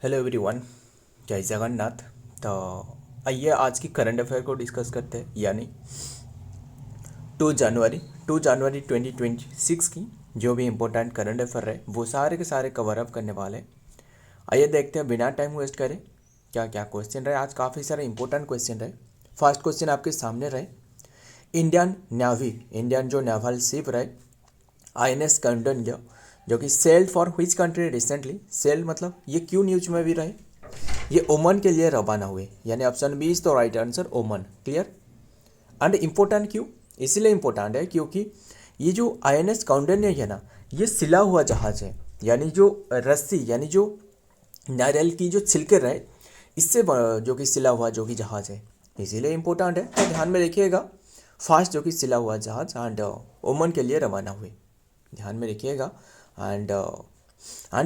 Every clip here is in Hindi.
हेलो एवरीवन, जय जगन्नाथ। तो आइए आज की करंट अफेयर को डिस्कस करते हैं, यानी 2 जनवरी 2026 की जो भी इम्पोर्टेंट करंट अफेयर है वो सारे के सारे कवर अप करने वाले हैं। आइए देखते हैं बिना टाइम वेस्ट करें क्या क्या क्वेश्चन रहे। आज काफ़ी सारे इंपॉर्टेंट क्वेश्चन रहे। फर्स्ट क्वेश्चन आपके सामने रहे, इंडियन नेवी, इंडियन जो नेवल शिप रहे INS कंडन जो कि sailed for which country recently. Sailed मतलब ये क्यों न्यूज में भी रहे, ये ओमान के लिए रवाना हुए, यानी ऑप्शन बी इज तो right answer, Oman. Clear. And important क्यों, इसीलिए इम्पोर्टेंट है क्योंकि ये जो INS कौंडिन्य है ना, ये सिला हुआ जहाज है, यानी जो रस्सी यानी जो नारियल की जो छिलके रहे इससे जो कि सिला हुआ जो कि जहाज है, इसीलिए इम्पोर्टेंट है। तो ध्यान में रखिएगा, फास्ट जो कि सिला हुआ जहाज एंड ओमान के लिए रवाना हुए, ध्यान में रखिएगा। एंड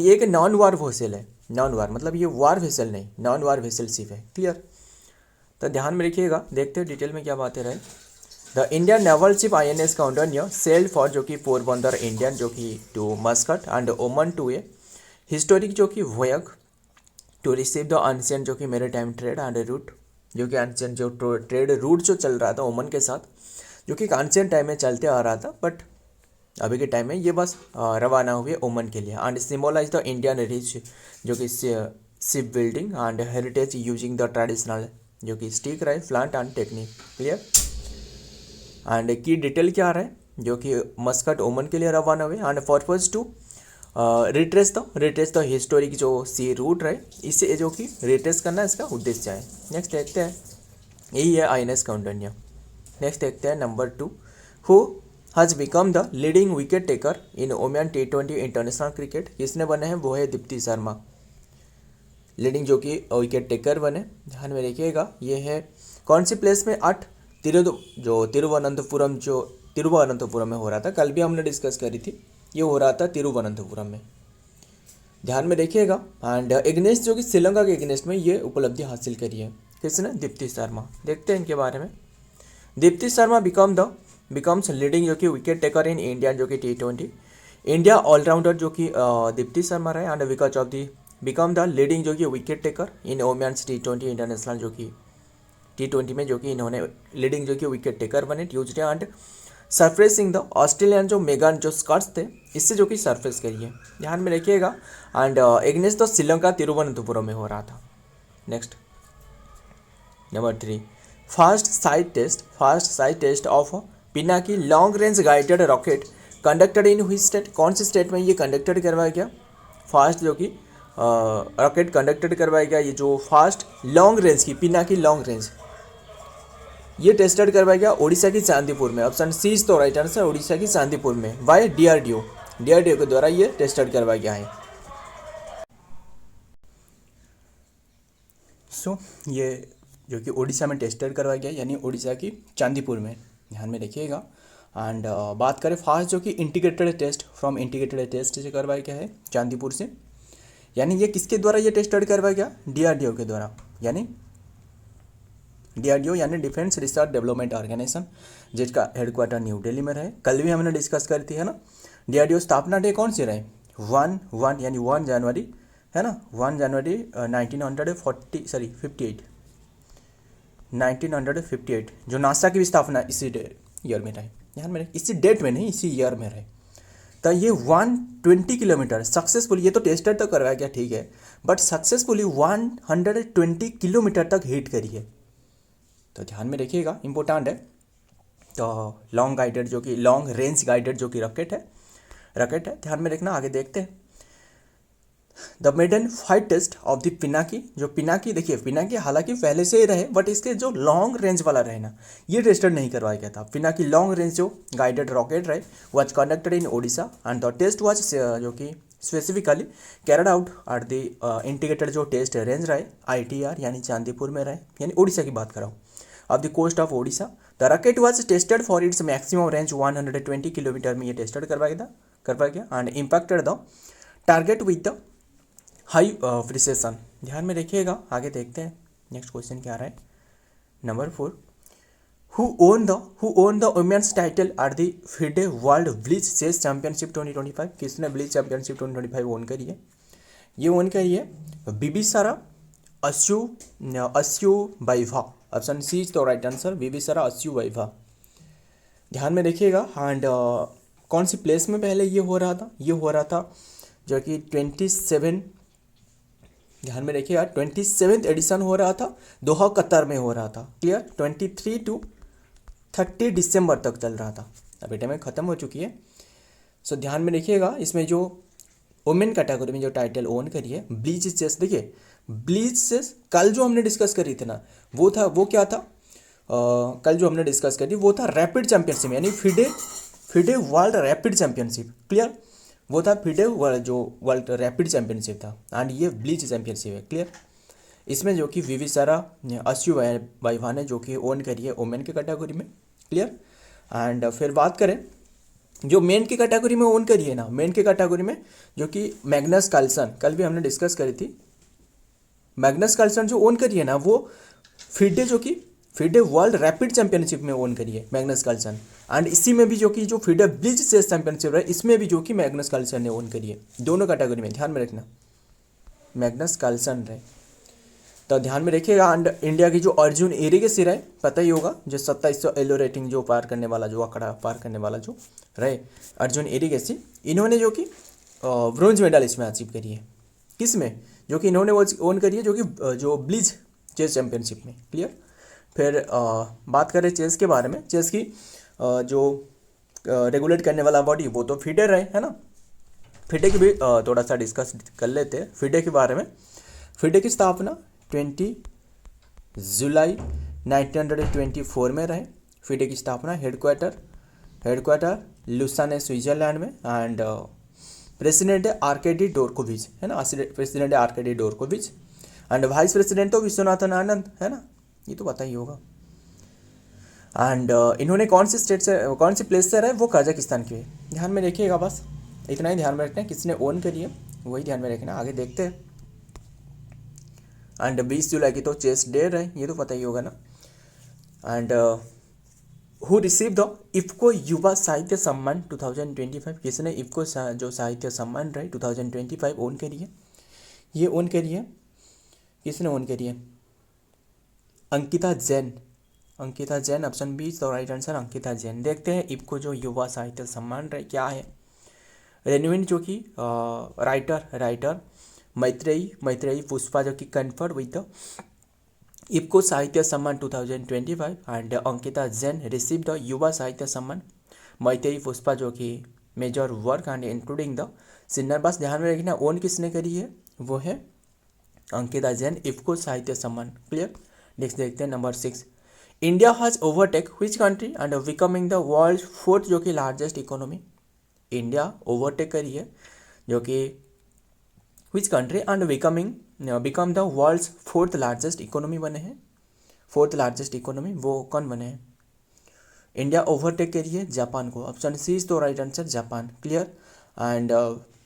ये एक नॉन वार वेसल है, नॉन वार मतलब ये वार वेसल नहीं, नॉन वार वेसल शिप है। क्लियर। तो ध्यान में रखिएगा, देखते हैं डिटेल में क्या बातें रहे। The Indian naval ship INS Kaundinya sailed for जो कि पोरबंदर इंडियन जो कि to Muscat and Oman to a historic जो कि voyage to receive the ancient जो कि मेरे टाइम ट्रेड एंड रूट, जो कि अनशियन जो ट्रेड रूट जो चल रहा था ओमान के साथ, जो कि अनशियन टाइम में चलते आ रहा था, बट अभी के टाइम में ये बस रवाना हुए ओमान के लिए। And symbolise the Indian rich जो कि ship building and heritage using the traditional जो कि स्टिक रहे plant and technique. Clear. And की डिटेल क्या रहा है, जो कि मस्कट ओमान के लिए रवाना हुए and purpose to retrace the historic जो सी रूट रहे, इसे जो कि रिट्रेस करना इसका उद्देश्य है। नेक्स्ट देखते हैं, यही है INS कौंडिन्य। नेक्स्ट देखते हैं number 2, who has become the leading wicket taker in women T20 international cricket. किसने बने हैं, वो है दीप्ति शर्मा, लीडिंग जो कि विकेट टेकर बने। ध्यान में रखिएगा, ये है कौन सी प्लेस में, तिरुवनंतपुरम में हो रहा था, कल भी हमने डिस्कस करी थी, ये हो रहा था तिरुवनंतपुरम में, ध्यान में रखिएगा। एंड एग्नेस्ट जो कि श्रीलंका के एग्नेस्ट में ये उपलब्धि हासिल करी है, किसने, दीप्ति शर्मा। देखते हैं इनके बारे में। दीप्ति शर्मा बिकम्स लीडिंग जो कि विकेट टेकर इन इंडिया जो कि T20 इंडिया ऑलराउंडर जो कि दीप्ति शर्मा रहे and because of the become the leading जो कि विकेट टेकर इन वोमेन्स T20 इंटरनेशनल जो कि T20 में, जो कि इन्होंने लीडिंग जो कि विकेट टेकर बने Tuesday and surfacing the Australian जो मेगान जो स्कॉट्स थे, इससे जो कि सरफेस करिए, ध्यान में रखिएगा। And against the Sri Lanka Thiruvananthapuram में हो रहा था। Next number 3, first side test of Pinaka long range guided rocket conducted in which state. कौन से स्टेट में ये कंडक्टेड करवाया गया, फास्ट जो कि रॉकेट कंडक्टेड करवाया गया, ये जो फास्ट लॉन्ग रेंज की पिनाकी लॉन्ग रेंज, ये टेस्टेड करवाया गया उड़ीसा की चांदीपुर में। ऑप्शन सी इज तो राइट आंसर, उड़ीसा की चांदीपुर में बाय DRDO के द्वारा ये टेस्टेड करवाया गया है। सो ये जो कि उड़ीसा में टेस्टेड करवाया गया, यानी उड़ीसा की चांदीपुर में, ध्यान में रखिएगा। एंड बात करें फास्ट जो कि इंटीग्रेटेड टेस्ट से करवाया गया है चांदीपुर से, यानी ये किसके द्वारा ये टेस्टेड करवाया गया, DRDO के द्वारा, यानी DRDO यानी डिफेंस रिसर्च डेवलपमेंट ऑर्गेनाइजेशन, जिसका हेडक्वार्टर न्यू दिल्ली में रहे। कल भी हमने डिस्कस करी थी, है ना। DRDO स्थापना डे कौन सी रहे, 1 जनवरी, है ना, 1 जनवरी 1958, जो नासा की भी स्थापना इसी ईयर में रहे, ध्यान में रहे, इसी डेट में नहीं, इसी ईयर में रहे। तो ये 120 किलोमीटर सक्सेसफुली, ये तो टेस्टेड तो करवाया गया ठीक है, बट सक्सेसफुली 120 किलोमीटर तक हिट करी है, तो ध्यान में रखिएगा, इंपॉर्टेंट है। तो लॉन्ग रेंज गाइडेड जो कि रॉकेट है, ध्यान में रखना। आगे देखते हैं, the maiden flight test of the Pinaka, जो पिनाकी देखिए, पिनाकी हालांकि पहले से ही रहे, बट इसके जो लॉन्ग रेंज वाला रहे ना, ये टेस्टेड नहीं करवाया गया था। पिनाकी लॉन्ग रेंज जो गाइडेड रॉकेट रहे was conducted in Odisha and the test was जो कि specifically carried out at the integrated जो टेस्ट रेंज रहे ITR, यानी चांदीपुर में रहे, यानी उड़ीसा की बात कर रहा हूँ, off the coast of Odisha. The rocket was tested for its maximum range 120 kilometre में ये टेस्टेड करवाया गया and impacted the target with the high precision, ध्यान में रखिएगा। आगे देखते हैं नेक्स्ट क्वेश्चन क्या रहा है, number 4, who won the women's title at the FIDE world blitz chess championship 2025। किसने ब्लिट्ज चैंपियनशिप 2025 ओन करी है, ये ओन करी है बिबिसारा अस्यूवाइवा। Option C is the right answer, Bimbisara अस्यूवाइवा। ध्यान में रखिएगा। एंड कौन सी प्लेस में पहले ये हो रहा था? ये हो रहा था जो कि 27, ध्यान में रखिएगा, 27th एडिशन हो रहा था, दोहा कतर में हो रहा था। क्लियर? 23 to 30 दिसंबर तक चल रहा था। अभी टाइम खत्म हो चुकी है। सो ध्यान में रखिएगा, इसमें जो वुमेन कैटेगरी में जो टाइटल ओन करी है ब्लीच चेस। देखिए ब्लीच चेस कल जो हमने डिस्कस करी थी ना, वो क्या था? कल जो हमने डिस्कस करी वो था रैपिड चैंपियनशिप, यानी FIDE world rapid championship. Clear? वो था फिडे जो वर्ल्ड रैपिड चैंपियनशिप था, एंड ये ब्लीच चैंपियनशिप है। क्लियर? इसमें जो कि विविसारा अस्यूवाइवा ने जो कि ओन करी है वुमेन की कैटेगरी में। क्लियर? एंड फिर बात करें जो मेन की कैटेगरी में ओन करी है ना, मेन की कैटेगरी में जो कि मैग्नस कार्लसन, कल भी हमने डिस्कस करी थी, मैग्नस कार्लसन जो ओन करी है ना, वो फिडे वर्ल्ड रैपिड चैंपियनशिप में ओन करी है मैग्नस कार्लसन। एंड इसी में भी जो कि जो फिडे ब्लिट्ज चेस चैंपियनशिप है, इसमें भी जो कि मैग्नस कार्लसन ने ओन करी है। दोनों कैटेगरी में ध्यान में रखना, मैग्नस कार्लसन रहे तो ध्यान में रखिएगा। एंड इंडिया की जो अर्जुन एरिगेसी रहे, पता ही होगा, जो 2700 एलो रेटिंग जो पार करने वाला, जो आंकड़ा पार करने वाला जो रहे अर्जुन एरिगेसी, इन्होंने जो कि ब्रोंज मेडल इसमें अचीव करी है। किस में? जो कि इन्होंने वो ओन करी है जो कि जो ब्लिट्ज चेस चैंपियनशिप में। क्लियर? फिर बात करें चेस के बारे में, चेस की जो रेगुलेट करने वाला बॉडी वो तो फिडे रहे, है ना। फिडे की भी थोड़ा सा डिस्कस कर लेते हैं फिडे के बारे में। फिडे की स्थापना 20 जुलाई 1924 में रहे। फिडे की स्थापना हेडक्वार्टर लुसाने स्विट्जरलैंड में। एंड प्रेसिडेंट है आर्केडी डोरकोविच, है ना, प्रेसिडेंट है आर्केडी डोरकोविच। एंड वाइस प्रेसिडेंट तो विश्वनाथन आनंद, है ना, ये तो पता ही होगा। एंड इन्होंने कौन सी प्लेस से रहे? वो कजाकिस्तान के। ध्यान में रखिएगा, बस इतना ही ध्यान में रखना है, किसने ओन करी है वही ध्यान में रखना। आगे देखते हैं। एंड 20 जुलाई की तो चेस डे रहे, ये तो पता ही होगा ना। And who receive the IFFCO युवा साहित्य सम्मान 2025? किसने इफ्को जो साहित्य सम्मान रहे 2025 ओन करी है? ये ओन करी है, किसने ओन करी है? Ankita Jain. Ankita Jain, option B is the right answer, Ankita Jain. देखते हैं इफ्को जो युवा साहित्य सम्मान रहे क्या है। रेन्यून जो कि राइटर मैत्रेयी पुष्पा जो कि conferred with the IFFCO Sahitya Samman 2025। And Ankita Jain receive the Yuva Sahitya Samman Maitreyi Pushpa जो कि major work and including the sinner. बस ध्यान में रखना ओन किसने करी है, वो है अंकिता जैन, इफ्को साहित्य सम्मान। क्लियर? नेक्स्ट देखते हैं number 6। India has overtake which country and becoming the world 4th जो कि लार्जेस्ट इकोनॉमी। इंडिया ओवरटेक करी है जो कि which country and become the world's 4th largest economy बने हैं। 4th लार्जेस्ट इकोनॉमी वो कौन बने हैं? इंडिया ओवरटेक करी है जापान को। ऑप्शन सी इज तो right answer, Japan. Clear? And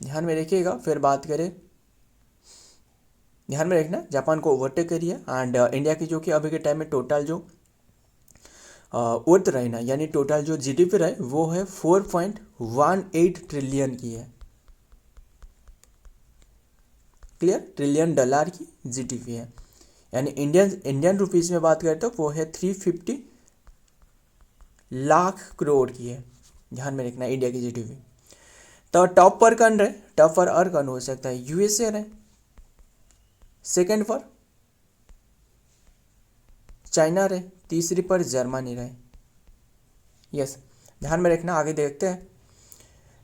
ध्यान में रखिएगा। फिर बात करें, ध्यान में रखना, जापान को ओवरटेक करी है। एंड इंडिया की जो कि अभी के टाइम में टोटल जो अर्थ रहे ना, यानी टोटल जो जीडीपी रहे वो है 4.18 ट्रिलियन की है। क्लियर? ट्रिलियन डॉलर की जीडीपी है, यानी इंडियन रुपीज में बात करें तो वो है 350 लाख करोड़ की है। ध्यान में रखना इंडिया की जीडीपी। तो टॉप पर कौन रहे? टॉप पर और कौन हो सकता है? यूएसए रहे। सेकेंड पर चाइना रहे। तीसरी पर जर्मनी रहे। यस, ध्यान में रखना। आगे देखते हैं।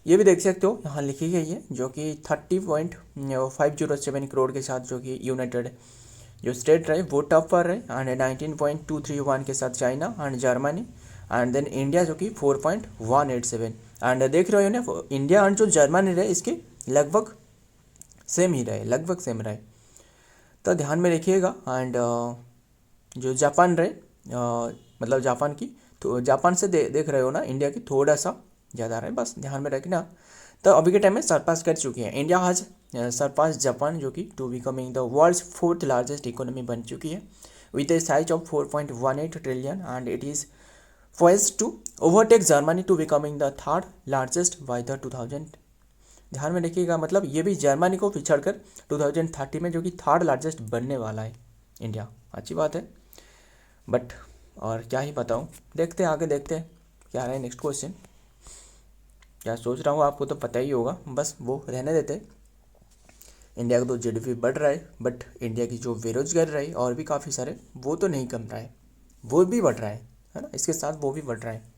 ये भी देख सकते हो, यहाँ लिखी गई है जो कि 30.507 करोड़ के साथ जो कि यूनाइटेड जो स्टेट रहे वो टॉप पर रहे। एंड 19.231 के साथ China and Germany. And then India जो कि 4.187। एंड देख रहे हो ना, इंडिया एंड जो जर्मनी रहे इसके लगभग सेम ही रहे, लगभग सेम रहे। तो ध्यान में रखिएगा। एंड जो जापान रहे, मतलब जापान की, तो जापान से देख रहे हो ना, इंडिया की थोड़ा सा ज़्यादा रहे, बस ध्यान में रखना। तो अभी के टाइम में सरपास कर चुकी है इंडिया, आज सरपास जापान जो कि to becoming the world's 4th largest economy बन चुकी है with a size of 4.18 trillion. And it is poised to overtake Germany to becoming the 3rd largest by the ध्यान में रखिएगा, मतलब ये भी जर्मनी को पिछड़कर 2030 में जो कि थर्ड लार्जेस्ट बनने वाला है इंडिया। अच्छी बात है, बट और क्या ही बताऊँ, देखते हैं आगे, देखते हैं क्या रहा है नेक्स्ट क्वेश्चन। क्या सोच रहा हूँ आपको तो पता ही होगा, बस वो रहने देते हैं। इंडिया का तो जीडीपी बढ़ रहा है, बट इंडिया की जो बेरोजगारी रही और भी काफ़ी सारे, वो तो नहीं कम रहा है, वो भी बढ़ रहा है ना, इसके साथ वो भी बढ़ रहा है।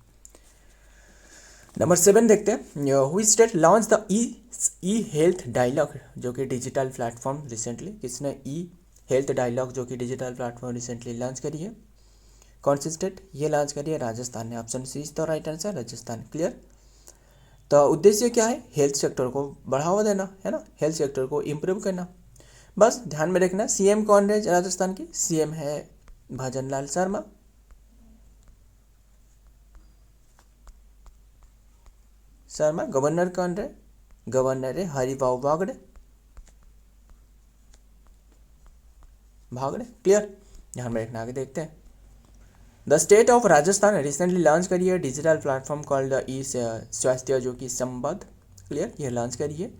नंबर 7 देखते हैं, which state launch the e health dialogue जो कि डिजिटल प्लेटफॉर्म रिसेंटली, किसने ई हेल्थ डायलॉग जो कि डिजिटल प्लेटफॉर्म रिसेंटली लॉन्च करी है? कौन सी स्टेट ये लॉन्च करी है? राजस्थान ने। Option C is the right answer, Rajasthan. Clear. तो उद्देश्य क्या है? हेल्थ सेक्टर को बढ़ावा देना, है ना, हेल्थ सेक्टर को इम्प्रूव करना। बस ध्यान में रखना, सीएम कौन है राजस्थान की? सीएम है भजनलाल शर्मा। गवर्नर कौन है? गवर्नर है हरिभाऊ बागड़े। क्लियर, ध्यान में रखना। आगे देखते हैं। The state of Rajasthan recently launch करी है डिजिटल प्लेटफॉर्म कॉल्ड ई स्वास्थ्य जो कि संबद्ध। क्लियर, ये लॉन्च करी है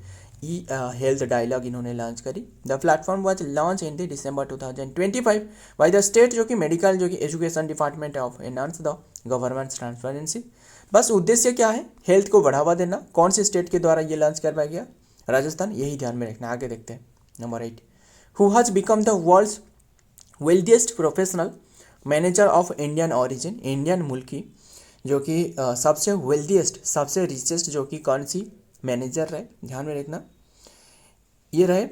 ई हेल्थ डायलॉग इन्होंने लॉन्च करी। The platform was launch in the December 2025 by the state जो कि मेडिकल जो कि education department of enhance the government transparency. बस उद्देश्य क्या है? हेल्थ को बढ़ावा देना। कौन से स्टेट के द्वारा ये लॉन्च करवाया गया? राजस्थान, यही ध्यान में रखना। आगे देखते हैं। Number 8, who has become the world's wealthiest professional manager of Indian origin. Indian मुल्क की जो कि सबसे वेल्थिएस्ट, सबसे रिचेस्ट जो कि कौन सी मैनेजर रहे? ध्यान में रखना, ये रहे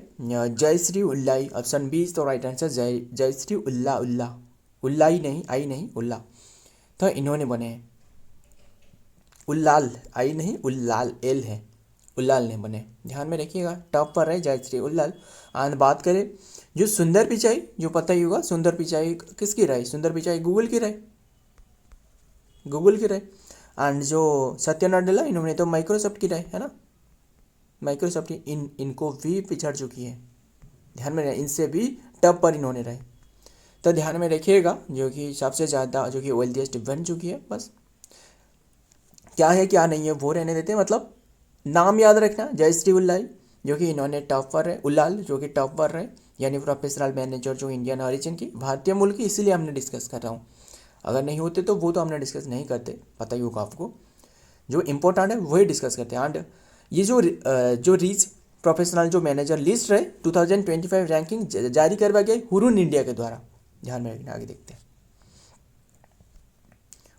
जयश्री उल्लाई। ऑप्शन बी इज तो राइट आंसर, जयश्री उल्ला ही नहीं, आई नहीं, उल्ला। तो इन्होंने बने हैं उल्लाल, आई नहीं, उल्लाल, एल है, उल्लाल ने बने। ध्यान में रखिएगा, टॉप पर रहे जयश्री उल्लाल। आंद बात करें जो सुंदर पिचाई, जो पता ही होगा सुंदर पिचाई किसकी रहे? सुंदर पिचाई गूगल की रहे, एंड जो सत्या नडेला इन्होंने तो माइक्रोसॉफ्ट की रहे, है ना, माइक्रोसॉफ्ट की। इनको भी पिछड़ चुकी है, ध्यान में रहे, इनसे भी टॉप पर इन्होंने रहे। तो ध्यान में रखिएगा, जो कि सबसे ज़्यादा जो कि वेल्थिएस्ट बन चुकी है। बस क्या है क्या नहीं है वो रहने देते हैं, मतलब नाम याद रखना, जयश्री उल्लाई जो कि इन्होंने टॉप पर है, उल्लाल जो कि टॉप पर है, यानी प्रोफेशनल मैनेजर जो इंडियन ऑरिजिन की, भारतीय मूल की, इसीलिए हमने डिस्कस कर रहा हूँ। अगर नहीं होते तो वो तो हमने डिस्कस नहीं करते, पता ही होगा आपको। जो इम्पोर्टेंट है वही डिस्कस करते हैं। एंड ये जो रीच प्रोफेशनल जो मैनेजर लिस्ट रहे 2025 रैंकिंग जारी करवाई गई हुरून इंडिया के द्वारा। ध्यान में रखना। आगे देखते हैं।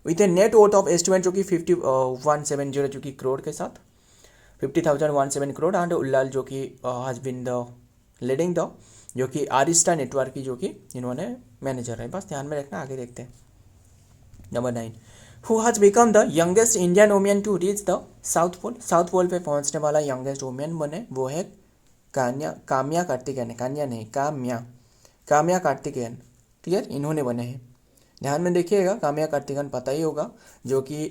With A net vote of estimate जो कि 5170 जो कि करोड़ के साथ 50,107 करोड़। एंड उल्लाल जो कि has been the leading the जो कि आरिस्टा नेटवर्क की जो कि इन्होंने मैनेजर है। बस ध्यान में रखना। आगे देखते हैं। Number 9, who has become the youngest Indian women to reach the South Pole. South Pole पे पहुंचने वाला यंगेस्ट वुमेन बने, वो है काम्या कार्तिकेयन। कान्या नहीं, काम्या कार्तिकेयन। क्लियर, इन्होंने बने हैं। ध्यान में देखिएगा, काम्या कार्तिकेयन पता ही होगा, जो कि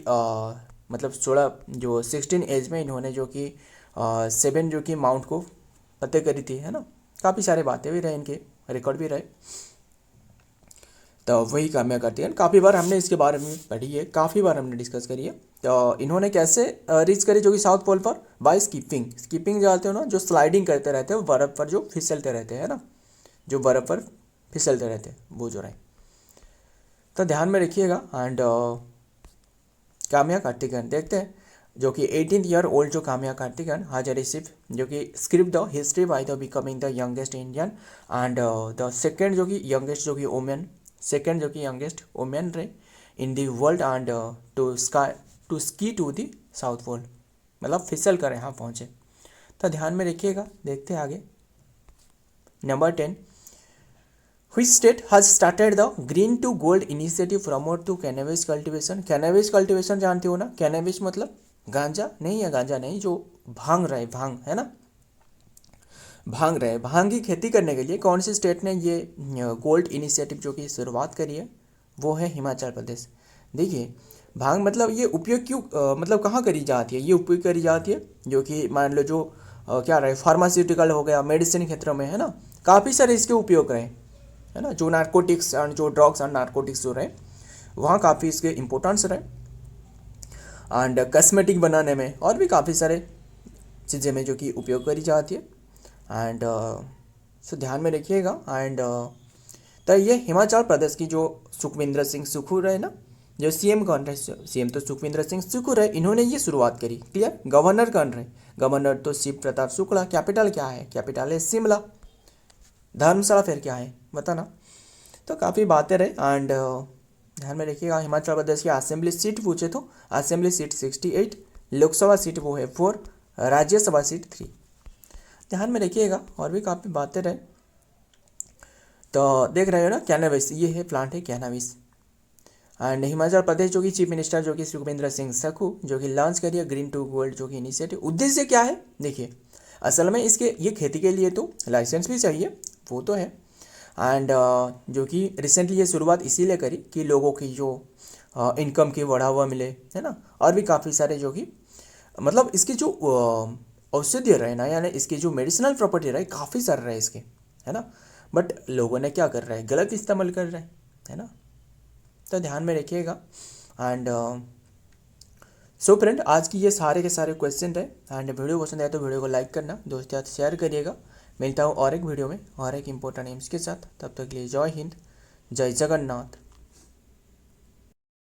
मतलब 16 एज में इन्होंने जो कि 7 जो कि माउंट को फतेह करी थी, है ना। काफ़ी सारे बातें भी रहे, इनके रिकॉर्ड भी रहे। तो वही काम्या कार्तिकेयन, काफ़ी बार हमने इसके बारे में पढ़ी है, काफ़ी बार हमने डिस्कस करी है। तो इन्होंने कैसे रीच करी जो कि साउथ पोल पर? बाय स्कीपिंग जानते हो ना, जो स्लाइडिंग करते रहते हैं बर्फ़ पर, जो फिसलते रहते हैं ना, जो बर्फ़ पर फिसलते रहते हैं, वो जो रहे। तो ध्यान में रखिएगा। एंड काम्या कार्तिकेयन देखते हैं, जो कि 18 ईयर ओल्ड जो काम्या कार्तिकेयन हैज रिसीव जो कि script the history by the becoming the youngest Indian and the second जो कि यंगेस्ट जो कि वुमेन, सेकेंड जो कि यंगेस्ट वुमेन रहे in the world and to ski to the south pole, मतलब फिसल कर यहाँ पहुँचे। तो ध्यान में रखिएगा। देखते हैं आगे। Number 10, Which state has started the Green to Gold initiative promote to cannabis cultivation? cannabis cultivation जानते हो ना, cannabis मतलब गांजा नहीं है, गांजा नहीं, जो भांग रहे, भांग है ना, भांग रहे, भांग की खेती करने के लिए कौन सी स्टेट ने ये गोल्ड इनिशिएटिव जो कि शुरुआत करी है? वो है हिमाचल प्रदेश। देखिए, भांग मतलब ये उपयोग क्यों मतलब कहाँ करी जाती है? ये उपयोग करी जाती है जो कि मान लो जो क्या रहे, फार्मास्यूटिकल हो गया, मेडिसिन क्षेत्रों में, है ना, काफ़ी सारे इसके उपयोग रहे, है ना, जो नार्कोटिक्स एंड जो ड्रग्स एंड नार्कोटिक्स जो रहे वहाँ काफ़ी इसके इम्पोर्टेंस रहे। एंड कॉस्मेटिक बनाने में और भी काफ़ी सारे चीज़ें में जो कि उपयोग करी जाती है। एंड सो ध्यान में रखिएगा। एंड तो ये हिमाचल प्रदेश की जो सुखविंदर सिंह सुखू रहे ना, जो सीएम कौन रहे, सीएम तो सुखविंदर सिंह सुखू रहे, इन्होंने ये शुरुआत करी। क्लियर। गवर्नर कौन रहे, गवर्नर तो शिव प्रताप शुक्ला। कैपिटल क्या है, कैपिटल है शिमला। धर्मशाला फिर क्या है बताना। तो काफ़ी बातें रहे। एंड ध्यान में रखिएगा। हिमाचल प्रदेश की असेंबली सीट पूछे तो असेंबली सीट 68, लोकसभा सीट वो है 4, राज्यसभा सीट 3। ध्यान में रखिएगा। और भी काफ़ी बातें रहे। तो देख रहे हो ना, कैनाबिस, ये है प्लांट है कैनाबिस। एंड हिमाचल प्रदेश जो कि चीफ मिनिस्टर जो कि सुखविंदर सिंह सुक्खू जो कि लॉन्च करिए ग्रीन टू गोल्ड जो कि इनिशिएटिव। उद्देश्य क्या है देखिए, असल में इसके ये खेती के लिए तो लाइसेंस भी चाहिए, वो तो है। एंड जो कि रिसेंटली ये शुरुआत इसीलिए करी कि लोगों की जो इनकम की बढ़ावा मिले, है ना। और भी काफ़ी सारे जो कि मतलब इसकी जो औषधीय रहे ना, यानी इसकी जो मेडिसिनल प्रॉपर्टी रहे काफ़ी सारे रहे इसके, है ना। बट लोगों ने क्या कर रहे हैं, गलत इस्तेमाल कर रहे हैं, है ना। तो ध्यान में रखिएगा। एंड सो फ्रेंड, आज की ये सारे के सारे क्वेश्चन थे। एंड वीडियो पसंद आए तो वीडियो को लाइक करना, दोस्तों के साथ शेयर करिएगा। मिलता हूँ और एक वीडियो में और एक इम्पोर्टेंट एम्स के साथ। तब तक के लिए जय हिंद, जय जगन्नाथ।